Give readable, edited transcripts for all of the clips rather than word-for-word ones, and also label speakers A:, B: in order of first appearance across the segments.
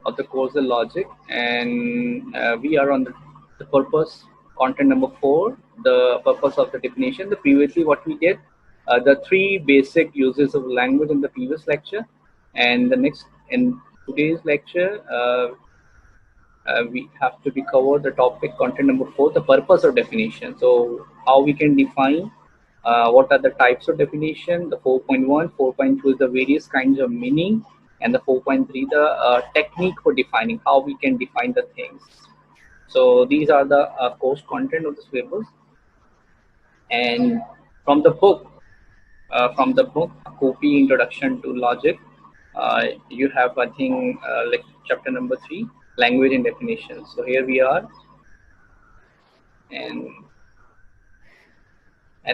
A: of the causal logic, and we are on the purpose content number 4, the purpose of the definition. The previously what we did, the 3 basic uses of language in the previous lecture, and the next in today's lecture we have to be cover the topic content number 4, the purpose of definition. So how we can define, what are the types of definition, the 4.1, 4.2 is the various kinds of meaning, and the 4.3 the technique for defining, how we can define the things. So these are the course content of the syllabus. And from the book, Copy Introduction to Logic, you have, I think, like chapter number 3, language and definition. So here we are, and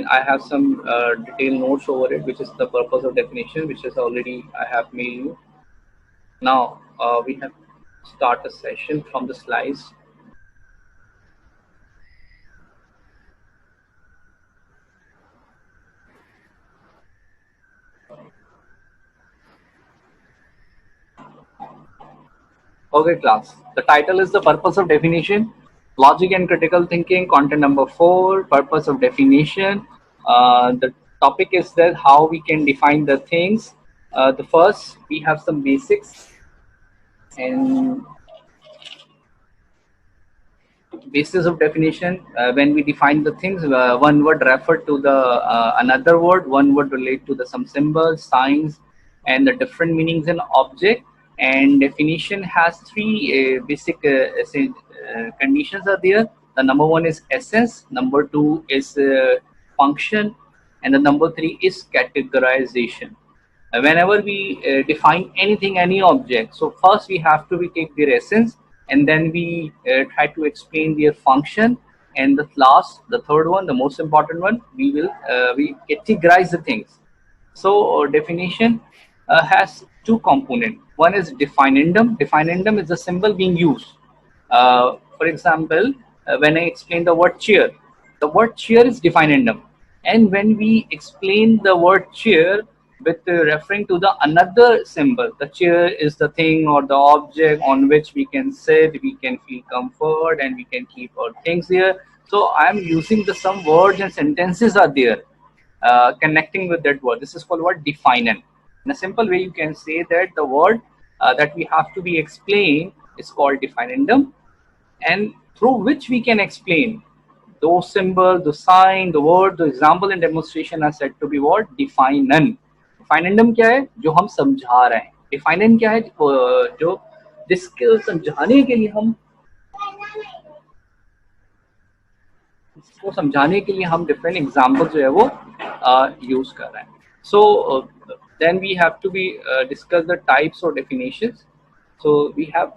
A: I have some detailed notes over it, which is the purpose of definition, which is already I have made you. Now we have start a session from the slides. Okay, class. The title is the purpose of definition, logic and critical thinking. Content number 4, purpose of definition. The topic is that how we can define the things. The first, we have some basics, and basis of definition. When we define the things, one word refer to the another word, one word relate to the some symbols, signs, and the different meanings in object. And definition has 3 basic conditions are there. The number 1 is essence, number 2 is function, and the number 3 is categorization. Whenever we define anything, any object, so first we have to take their essence, and then we try to explain their function, and the third one, the most important one, we categorize the things. So definition has 2 components. One is definendum. Definendum is the symbol being used. For example, when I explain the word chair, the word chair is definendum, and when we explain the word chair with referring to the another symbol, the chair is the thing or the object on which we can sit, we can feel comfort, and we can keep our things here. So I am using the some words and sentences are there connecting with that word. This is called word definant. In a simple way, you can say that the word that we have to be explained is called definendum, and through which we can explain those symbols, the sign, the word, the example and demonstration are said to be what? Definant. Definendum क्या है? जो हम समझा रहे हैं. Definant क्या है? जो जिसके समझाने के लिए हम इसको समझाने के लिए हम different examples जो है वो use कर रहे हैं. So then we have to be discuss the types of definitions. So we have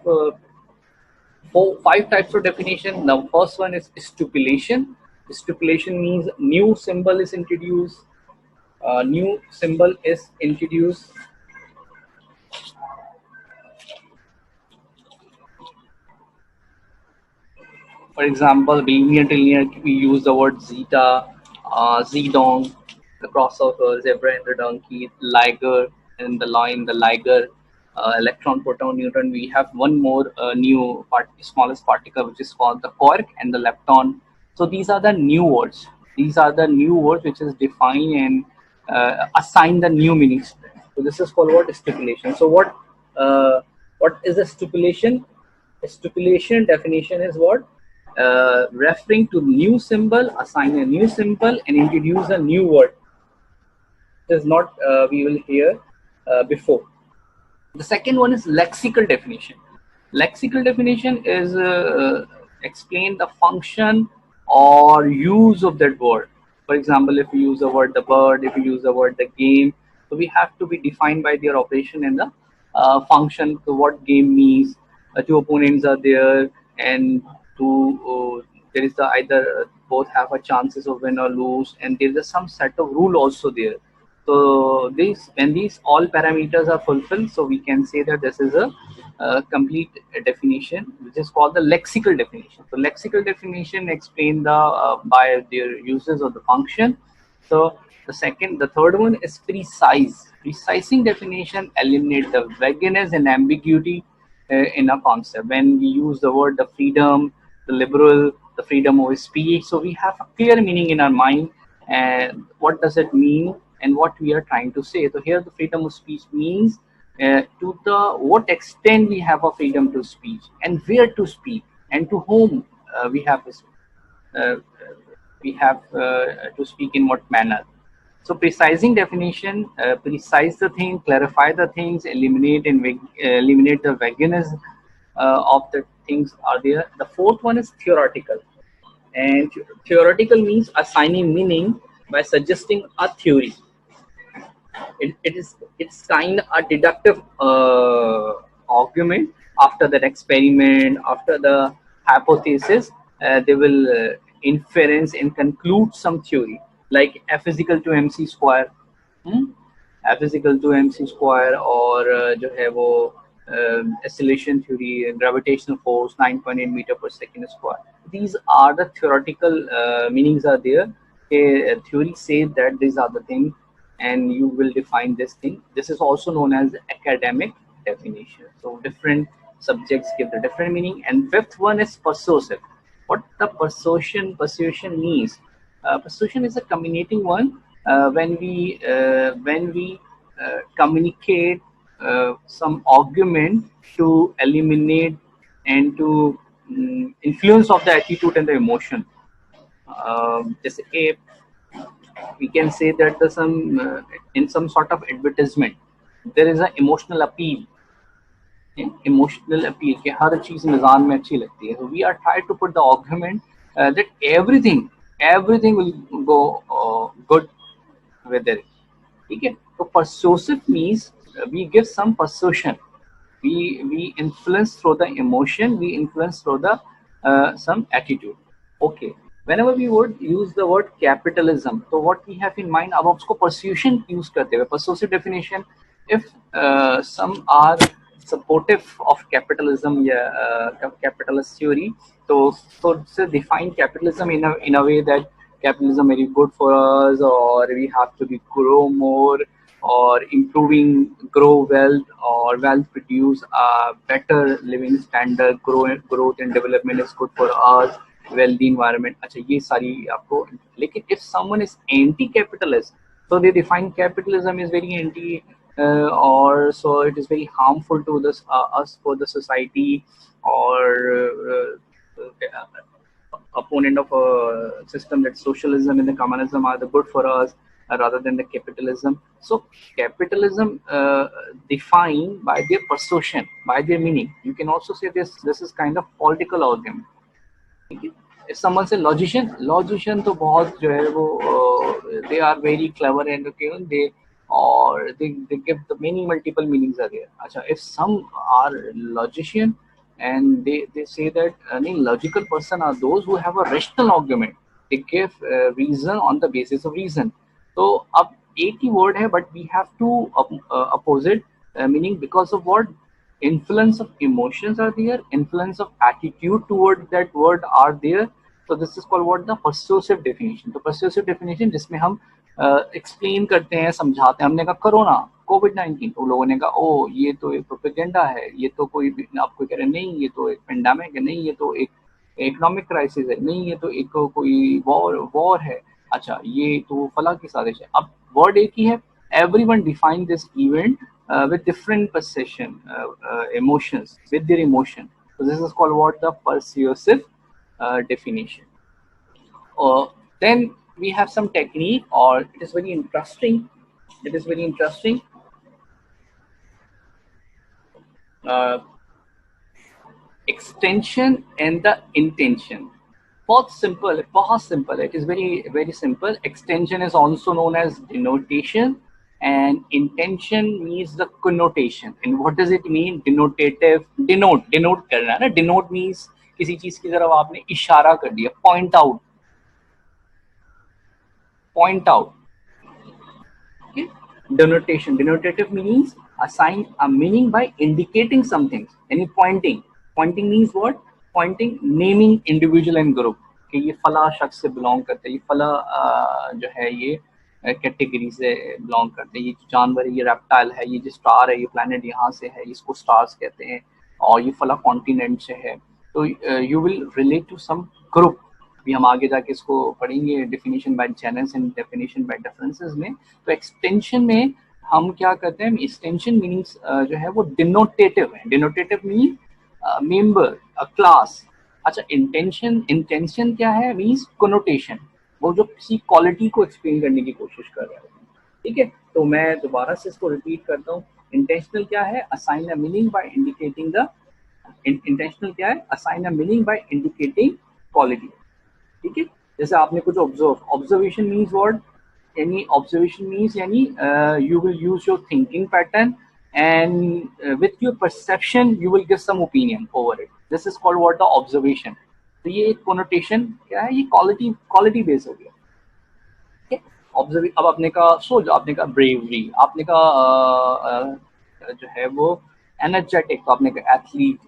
A: 5 types of definition. The first one is stipulation. Stipulation means new symbol is introduced. New symbol is introduced. For example, linear to linear, we use the word zeta, zedong, the crossover, zebra and the donkey, liger and the line, the liger, electron, proton, neutron. We have one more new smallest particle, which is called the quark and the lepton. So these are the new words. These are the new words which is define and assign the new meanings. So this is called what? Stipulation. So what is a stipulation? A stipulation definition is what? Referring to new symbol, assign a new symbol, and introduce a new word. This is not we will hear before. The second one is lexical definition. Lexical definition is explain the function or use of that word. For example, if you use the word the bird, if you use the word the game, so we have to be defined by their operation and the function. So what game means, 2 opponents are there, and there is the either both have a chances of win or lose, and there is some set of rule also there. So when these all parameters are fulfilled, so we can say that this is a complete definition, which is called the lexical definition. So lexical definition explain the by their uses of the function. So the third one is precise. Precising definition eliminate the vagueness and ambiguity in a concept. When we use the word the freedom, the liberal, the freedom of speech, so we have a clear meaning in our mind and what does it mean and what we are trying to say. So here the freedom of speech means to the what extent we have a freedom to speech and where to speak and to whom uh, we have to speak in what manner. So precising definition, precise the thing, clarify the things, eliminate the vagueness of the things are there. The fourth one is theoretical, and theoretical means assigning meaning by suggesting a theory. It's kind of a deductive argument. After that experiment, after the hypothesis, they will inference and conclude some theory like F is equal to mc square. hmm? F is equal to mc square और जो है वो acceleration theory, gravitational force 9.8 meter per second square. These are the theoretical meanings are there. A theory says that these are the things and you will define this thing. This is also known as academic definition. So different subjects give the different meaning. And fifth one is persuasive. What the persuasion means? Persuasion is a communicating one when we communicate some argument to eliminate and to influence of the attitude and the emotion. Just a we can say that the some in some sort of advertisement there is an emotional appeal कि हर चीज निजाम में अच्छी लगती है. So we are trying to put the argument that everything will go good with it. ठीक है. So persuasive means we give some persuasion. We influence through the emotion, we influence through the some attitude. Okay. Whenever we would use the word capitalism, so what we have in mind, अब उसको persuasion use करते हुए persuasive definition, if some are supportive of capitalism capitalist theory, so define capitalism in a way that capitalism very good for us, or we have to be grow more, or improving grow wealth, or wealth produce a better living standard, growth and development is good for us, wealthy environment. अच्छा ये सारी आपको. लेकिन if someone is anti capitalist, so they define capitalism is very anti or so it is very harmful to this us for the society, or opponent of a system that socialism and the communism are the good for us rather than the capitalism. So capitalism defined by their persuasion, by their meaning. You can also say this is kind of political argument. If someone say logician तो बहुत जो है वो they are very clever and okay, they or they give the many multiple meanings are there. अच्छा, if some are logician and they say that any logical person are those who have a rational argument. They give reason on the basis of reason. तो अब एक ही word है but we have to opposite meaning because of what influence of emotions are there, influence of attitude toward that word are there. So this is called what the persuasive definition. तो persuasive definition जिसमें हम explain करते हैं, समझाते हैं. हमने कहा corona कोविड-19 तो लोगों ने कहा ओ ये तो एक प्रोपेगेंडा है, ये तो कोई आपको कह रहे नहीं ये तो एक पेंडेमिक है, नहीं ये तो एक इकोनॉमिक क्राइसिस है, नहीं ये तो एक कोई वॉर है, अच्छा ये तो फला की साजिश है. अब वर्ड एक ही है. Everyone define this event with different perception, emotions, with their emotion. So this is called what the persuasive definition. Then we have some technique, or it is very interesting. It is very interesting. Extension and the intention. बहुत simple. It is very simple. Extension is also known as denotation, and intention means the connotation. And what does it mean? Denotative, denote करना है ना. Denote means किसी चीज की तरफ आपने इशारा कर दिया. Point out. Okay? Denotative means assign a meaning by indicating something. Any pointing means what? Pointing, naming individual and group कि ये फला शख्स से बिलोंग करते हैं, ये फला जो है ये कैटेगरी से बिलोंग करते हैं, ये जानवर है, ये रेप्टाइल है, ये जो स्टार है, ये प्लैनेट यहाँ से है, इसको स्टार्स कहते हैं. और ये फला कॉन्टिनेंट से है, तो you will relate to some group. भी हम आगे जाके इसको पढ़ेंगे definition by genus and definition by differences में। तो एक्सटेंशन में हम क्या करते हैं, एक्सटेंशन मीनिंग्स जो है वो डिनोटेटिव है। डिनोटेटिव मीन मेंबर, अ क्लास। अच्छा, इंटेंशन, इंटेंशन क्या है, मीन्स कोनोटेशन, वो जो किसी क्वालिटी को एक्सप्लेन करने की कोशिश कर रहा है। ठीक है, तो मैं दोबारा से इसको रिपीट करता हूँ। इंटेंशनल क्या है, assign a meaning by indicating the, intentional क्या है, assign a meaning by indicating quality. ठीक है, जैसे आपने कुछ ऑब्जर्व, ऑब्जर्वेशन मीन्स व्हाट, यानी ऑब्जर्वेशन मीन्स यानी you will use your thinking pattern and with your perception you will give some opinion over it, this is called what the observation. तो ये एक कोनोटेशन क्या है, ये क्वालिटी, क्वालिटी बेस हो गया। ठीक है, ऑब्जर्व, अब आपने कहा सोच, आपने कहा ब्रेवरी, आपने कहा जो है वो एनर्जेटिक, तो आपने कहा एथलीट,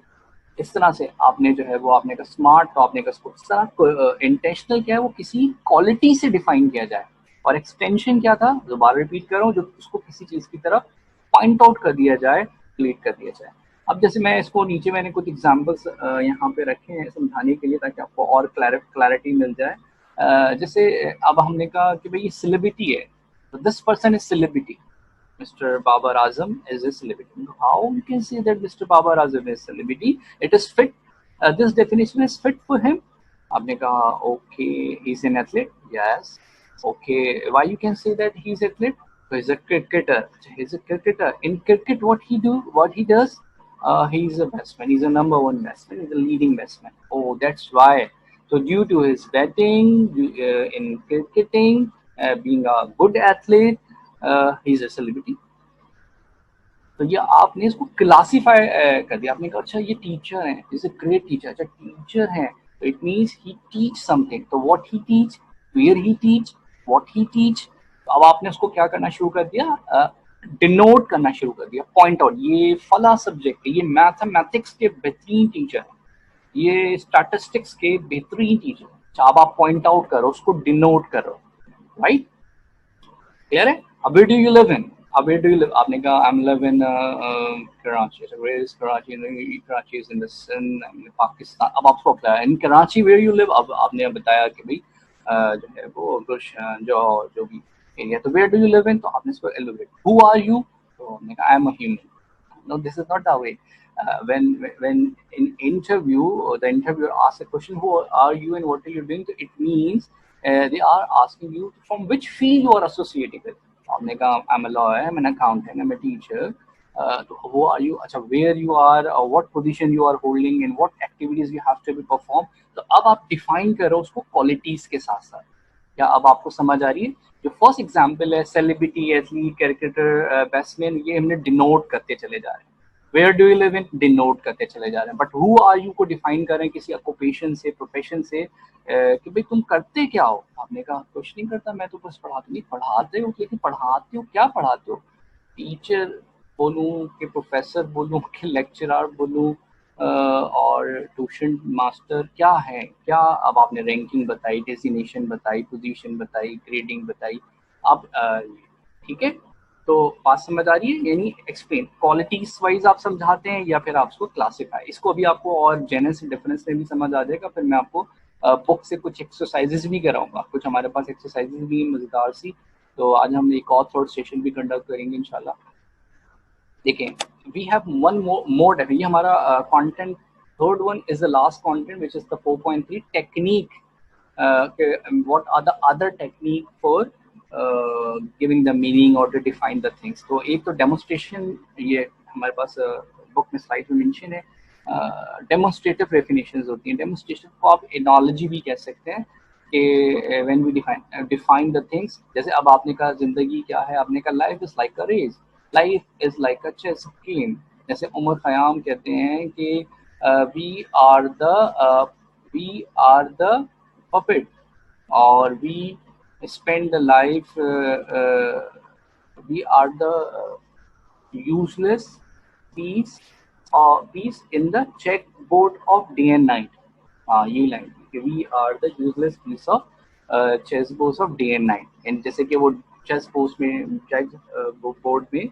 A: इस तरह से आपने जो है वो आपने कहा स्मार्ट, तो आपने कहा इस तरह। इंटेंशनल क्या है, वो किसी क्वालिटी से डिफाइन किया जाए, और एक्सटेंशन क्या था, दोबारा रिपीट कर रहा हूँ, जो उसको किसी चीज की तरफ पॉइंट आउट कर दिया जाए, रिलेट कर दिया जाए। अब जैसे मैं इसको नीचे मैंने कुछ एग्जांपल्स यहाँ पे रखे हैं समझाने के लिए, ताकि आपको और क्लैरिटी मिल जाए। जैसे अब हमने कहा कि भाई ये सेलिब्रिटी है, तो this person is celebrity, Mr. Babar Azam is a celebrity. How we can say that Mr. Babar Azam is celebrity? It is fit. This definition is fit for him. आपने कहा okay, he's an athlete. Yes. Okay. Why you can say that he's athlete? So he's a cricketer. He's a cricketer. In cricket, what he do? What he does? He's a batsman. He's a number one batsman. He's a leading batsman. Oh, that's why. So due to his batting in cricketing, being a good athlete, he's a celebrity. तो ये आपने इसको classify कर दिया, आपने कहा अच्छा ये टीचर है, इज अ ग्रेट टीचर, अच्छा टीचर है, तो it means he teach something, तो what he teach, where he teach, what he teach. तो अब आपने उसको क्या करना शुरू कर दिया, डिनोट करना शुरू कर दिया, पॉइंट आउट, ये फला सब्जेक्ट है, ये मैथमेटिक्स के बेहतरीन टीचर है, ये स्टैटिस्टिक्स के बेहतरीन टीचर है। अच्छा, अब आप पॉइंट आउट करो, उसको डिनोट करो, राइट? क्लियर है? अब where do you live in, अब वेयर डू यू लिव, आपने कहा I am live in Karachi, so where is Karachi? Karachi is in the sun, Pakistan. अब आपको क्या है in Karachi, where you live, अब आपने बताया कि भाई जो है वो गुलशन जो भी एरिया, तो where do you live in, तो आपने इसको एलिवेट, हु आर यू, तो हमने कहा I am a human. No, this is not the way. When in interview, the interviewer asks a question, who are you and what are you doing, so it means they are asking you from which field you are associated with. आपने कहा I'm a lawyer, I'm an accountant, I'm a teacher. तो who are you, अच्छा where you are, what position you are holding and what activities you have to be perform। तो अब आप define करो उसको qualities के साथ साथ। क्या अब आपको समझ आ रही है? जो फर्स्ट एग्जांपल है सेलिब्रिटी, एथलीट, क्रिकेटर, बैट्समैन, ये हमने डिनोट करते चले जा रहे हैं। Where do you live in, denote करते चले जा रहे हैं। बट हु आर यू को डिफाइन करें किसी ऑक्यूपेशन से, प्रोफेशन से, कि भाई तुम करते क्या हो। आपने कहा कुछ नहीं करता, मैं तो बस पढ़ाती। नहीं, पढ़ाते हो, लेकिन पढ़ाते हो क्या पढ़ाते हो? टीचर बोलूँ कि प्रोफेसर बोलूँ कि लेक्चरर बोलूँ, और ट्यूशन मास्टर क्या है, क्या? अब आपने रैंकिंग बताई, डेजिग्नेशन बताई, पोजीशन बताई, ग्रेडिंग बताई। अब ठीक है, तो बात समझ आ रही है? यानी एक्सप्लेन क्वालिटीज वाइज आप समझाते हैं या फिर आप उसको क्लासिफाई, इसको अभी आपको और जेनस डिफरेंस में भी समझ आ जाएगा। फिर मैं आपको बुक से कुछ एक्सरसाइजेस भी कराऊंगा, कुछ हमारे पास एक्सरसाइजेस भी मजेदार सी। तो आज हम एक और थर्ड सेशन भी कंडक्ट करेंगे इंशाल्लाह। देखें, वी हैव वन मोर, ये हमारा content, third one is the last content which is the 4.3 technique, what are the other technique for giving the meaning और टू डिफाइन द थिंग्स। तो एक तो डेमोन्स्ट्रेशन, ये हमारे पास बुक में स्लाइड में मेंशन है, डेमोन्स्ट्रेटिव डेफिनेशंस होती हैं। डेमोन्स्ट्रेशन को आप एनोलॉजी भी कह सकते हैं कि when we define the things. जैसे अब आपने कहा जिंदगी क्या है, आपने कहा life is like a race, life is like a chess game. जैसे उमर खयाम कहते हैं कि we are the puppet, or we spend the life, we are the useless piece piece in the chessboard of day and night। हाँ, ये line कि we are the useless piece of chess board of day and night. And जैसे कि वो chess board में, chess board में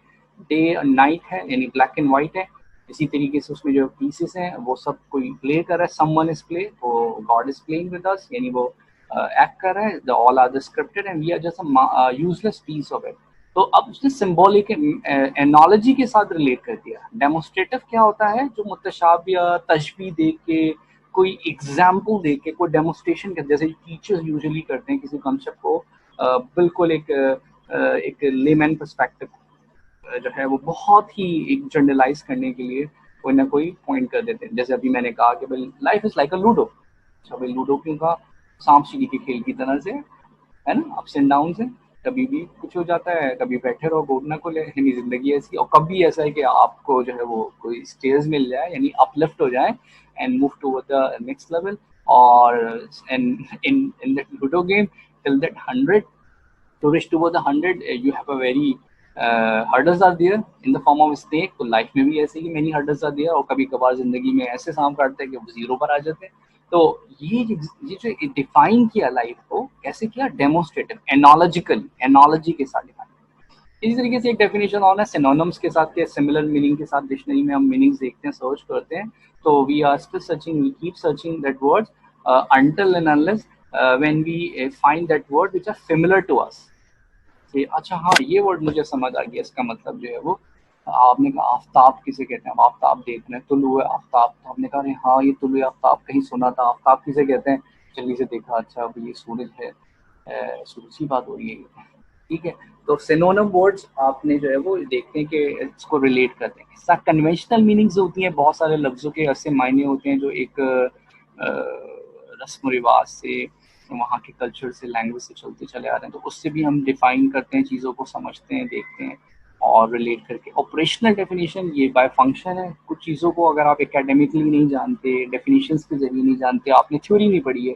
A: day night है, यानी ब्लैक एंड व्हाइट है, इसी तरीके से उसमें जो पीसेस हैं वो सब कोई प्ले कर रहा है, समवन इज प्ले, वो God is playing with us, यानी वो एक्ट कर रहा है, the all are the scripted and we are just a useless piece of it. तो अब उसने सिंबॉलिक एनोलॉजी के साथ रिलेट कर दिया। डेमोस्ट्रेटिव क्या होता है, जो मुतशाबिह तशबीह दे के, कोई एग्जाम्पल दे के, कोई डेमोस्ट्रेशन कर, जैसे टीचर्स यूजुअली करते हैं किसी कॉन्सेप्ट को बिल्कुल एक लेमैन पर्सपेक्टिव जो है वो बहुत ही एक जनरलाइज करने के लिए कोई ना कोई पॉइंट कर देते हैं। जैसे अभी मैंने कहा कि भाई life is like a ludo. अच्छा भाई लूडो क्यों कहा, सांप सीढ़ी के खेल की तरह से है ना, अप्स एंड डाउन है, कभी भी कुछ हो जाता है, कभी बैठे रहो गोद ना खुले, यानी जिंदगी ऐसी। और कभी ऐसा है कि आपको जो है वो कोई स्टेज मिल जाए, यानी अपलिफ्ट हो जाए and move toward the next level. और in that Ludo game till that 100 to reach toward the 100 you have a very hurdles are there in the form of snake। तो लाइफ में भी ऐसे ही many hurdles are there, और कभी कभार जिंदगी में ऐसे सांप काटते हैं कि वो जीरो पर आ जाते हैं। तो ये जो डिफाइन किया लाइफ को, कैसे किया, डेमोस्ट्रेटिव एनोलॉजिकल, एनोलॉजी के साथ डिफाइन। इसी तरीके से एक डेफिनेशन और है सिनोनिम्स के साथ, के सिमिलर मीनिंग के साथ डिक्शनरी में हम मीनिंग्स देखते हैं, सर्च करते हैं। तो we are still searching, we keep searching that words until and unless when we find that word which are similar to us। अच्छा हाँ ये वर्ड मुझे समझ आ गया, इसका मतलब जो है वो, आपने कहा आफ्ताब किसे कहते हैं, हम आफ्ताब देख रहे हैं, तुलु आफ्ताब, तो हमने कहा अरे हाँ ये तुलु आफ्ताब कहीं सुना था, आफ्ताब किसे कहते हैं, जल्दी से देखा, अच्छा अब ये सूरज है, सूरज की बात हो रही है, ठीक है। तो सिनोनिम वर्ड्स आपने जो है वो देखते हैं कि इसको रिलेट करते हैं। इसका कन्वेंशनल मीनिंग्स होती हैं, बहुत सारे लफ्जों के ऐसे मायने होते हैं जो एक रस्म रिवाज से, वहाँ के कल्चर से, लैंग्वेज से चलते चले आ रहे हैं, तो उससे भी हम डिफाइन करते हैं, चीज़ों को समझते हैं, देखते हैं और रिलेट करके। ऑपरेशनल डेफिनेशन ये बाय फंक्शन है। कुछ चीज़ों को अगर आप एकेडमिकली नहीं जानते, डेफिनेशंस के जरिए नहीं जानते, आपने थ्योरी नहीं पढ़ी है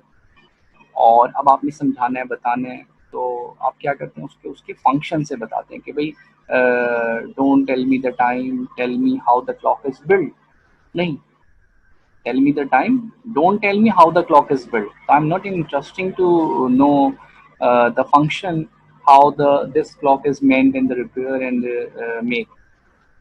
A: और अब आपने समझाना है, बताना है, तो आप क्या करते हैं, उसके उसके फंक्शन से बताते हैं कि भाई don't tell me the time, tell me how the clock is build. नहीं, tell me the time, don't tell me how the clock is built. I'm not interesting to know the function, how the this clock is meant in the repair and make.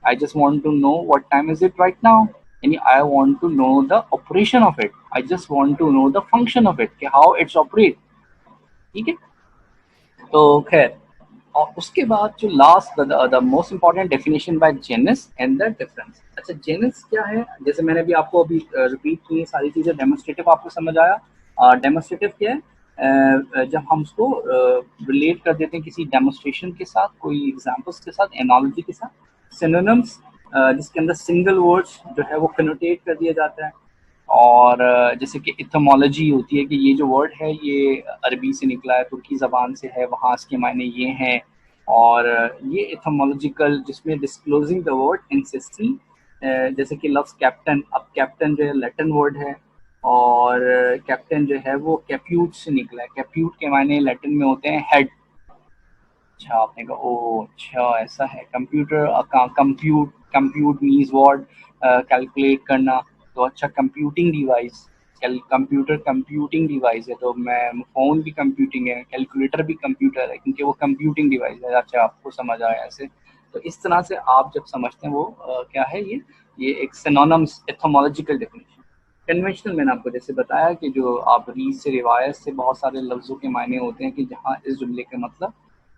A: I just want to know what time is it right now, and I want to know the operation of it. I just want to know the function of it, कि how it's operate। ठीक है, तो खैर, और उसके बाद जो last the most important definition by genus and the difference. अच्छा जेनिस क्या है, जैसे मैंने भी आपको अभी रिपीट की सारी चीजें, डेमोस्ट्रेटिव आपको समझ आया। डेमोस्ट्रेटिव क्या है, जब हम उसको रिलेट कर देते हैं किसी डेमोस्ट्रेशन के साथ, कोई एग्जांपल्स के साथ, एनालॉजी के साथ। सिनोनिम्स जिसके अंदर सिंगल वर्ड्स जो है वो कनोटेट कर दिया जाता है। और जैसे कि इथमोलॉजी होती है कि ये जो वर्ड है ये अरबी से निकला है, तुर्की ज़बान से है, वहाँ इसके मायने ये हैं। और ये इथमोलॉजिकल, जिसमें डिस्क्लोजिंग द वर्ड इंसिस्टी, जैसे कि लफ्ज़ कैप्टन, अब कैप्टन जो है लैटिन वर्ड है, और कैप्टन जो है वो कैप्यूट से निकला है। कैप्यूट के मायने लैटिन में होते हैं हेड। अच्छा आपने कहा ओ अच्छा ऐसा है। Computer compute, compute means what, calculate करना। तो अच्छा computing device, computer computing device है, तो मैं फ़ोन भी कंप्यूटिंग है, कैलकुलेटर भी कंप्यूटर है, क्योंकि वो कंप्यूटिंग डिवाइस है। अच्छा आपको समझ आया ऐसे। तो इस तरह से आप जब समझते हैं वो क्या है, ये एक सिनोनिम्स एथमोलॉजिकल डेफिनेशन। कन्वेंशनल मैंने आपको जैसे बताया कि जो आप रीत से, रिवायत से बहुत सारे लफ्ज़ों के मायने होते हैं कि जहाँ इस जुमले का मतलब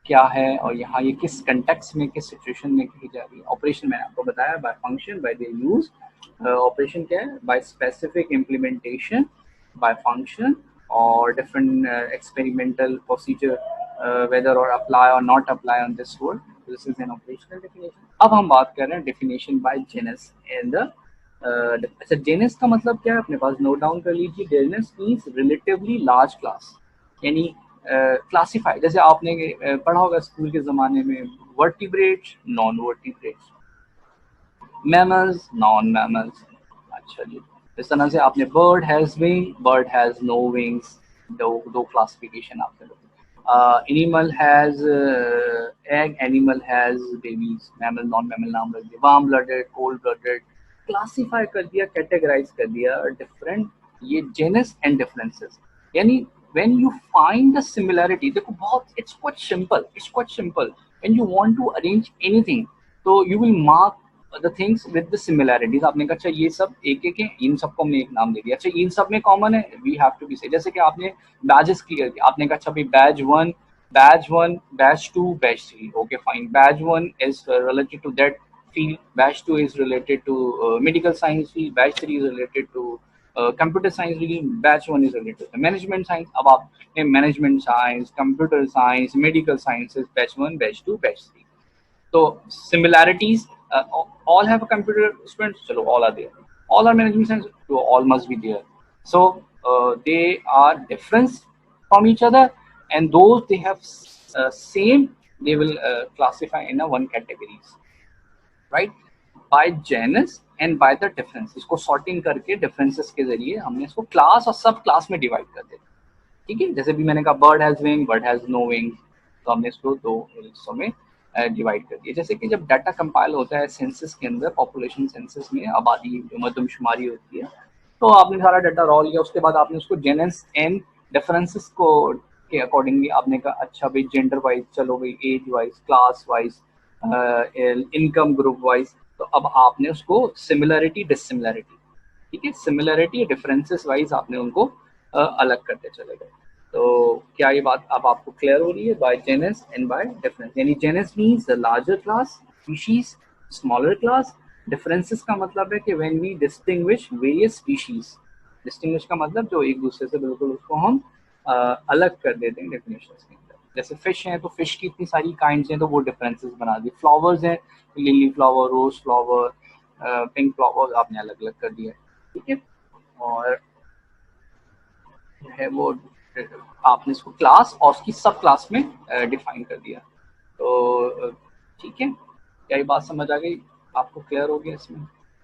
A: क्या है और यहाँ ये किस कंटेक्स्ट में, किस सिचुएशन में कही जा रही है। ऑपरेशन मैंने आपको बताया by function, by their use. Operation क्या है, by specific implementation, by function, और डिफरेंट एक्सपेरिमेंटल प्रोसीजर वेदर और अप्लाई और not apply on this word. This is an operational definition. अब हम बात कर रहे हैं definition by genus and the अच्छा जेनस का मतलब क्या है, अपने पास नोट डाउन कर लीजिए। Genus means relatively large class, यानी क्लासीफाई। जैसे आपने पढ़ा होगा स्कूल के ज़माने में, vertebrates, non vertebrates, mammals, non mammals. अच्छा जी, इस तरह से आपने bird has wing, bird has no wings, दो क्लासिफिकेशन आपने animal has egg, animal has babies, mammal non mammal नाम रख दिया, warm blooded, cold blooded, classify कर दिया, कैटेगराइज कर दिया डिफरेंट, ये जेनस एंड डिफरेंसेस। यानी when you find the similarity, देखो बहुत it's quite simple, when you want to arrange anything, so you will mark the things with the similarities, आपने कहा अच्छा ये सब एक एक है, इन सबको हमने एक नाम दे दिया, अच्छा इन सब में कॉमन है, वी हैव टू बी से, जैसे कि आपने बैजेस क्लियर किया, आपने कहा अच्छा भाई batch one, batch two, batch three, okay fine, batch one is related to that field, batch 2 is related to medical science field, batch 3 is related to computer science field, batch 1 is related to management science. अब आपने management science, computer science, medical sciences, batch 1, batch 2, batch 3. So similarities, all have a computer students, chalo all are there, all are management science, so all must be there. So they are different from each other, and those they have same, they will classify in a one categories, right, by genus and by the difference, इसको sorting करके differences के जरिए हमने इसको class और सब class में divide कर दिया, ठीक है। जैसे भी मैंने कहा bird has wing, bird has no wing, तो हमने इसको दो हिस्सों में डिवाइड कर दिया। जैसे कि जब डाटा कंपाइल होता है सेंसस के अंदर, पॉपुलेशन सेंसस में आबादी मरदमशुमारी होती है, तो आपने सारा डाटा रॉ लिया, उसके बाद आपने उसको जेनस एंड डिफरेंसेस को के अकॉर्डिंगली आपने कहा अच्छा भाई जेंडर वाइज, चलो भाई age wise, class wise, income group wise, तो अब आपने उसको सिमिलरिटी डिसिमिलरिटी, ठीक है, सिमिलरिटी डिफरेंसेस वाइज आपने उनको अलग करते चले गए। तो क्या ये बात अब आपको क्लियर हो रही है? By genus and by difference, यानी genus means the larger class, species, smaller class, differences का मतलब है कि when we distinguish various species, distinguish का मतलब जो एक दूसरे से बिल्कुल उसको हम अलग कर देते हैं डेफिनेशंस के अंदर। जैसे फिश हैं तो फिश की इतनी सारी काइंड्स हैं तो वो डिफरेंसेस बना दी, फ्लावर्स हैं, lily flower, rose flower, pink flower आपने अलग अलग कर दिया, ठीक है। और है वो आपने इसको क्लास और उसकी सब क्लास में डिफाइन कर दिया। तो ठीक है, क्या ये बात समझ आ गई आपको? क्लियर हो गया इसमें?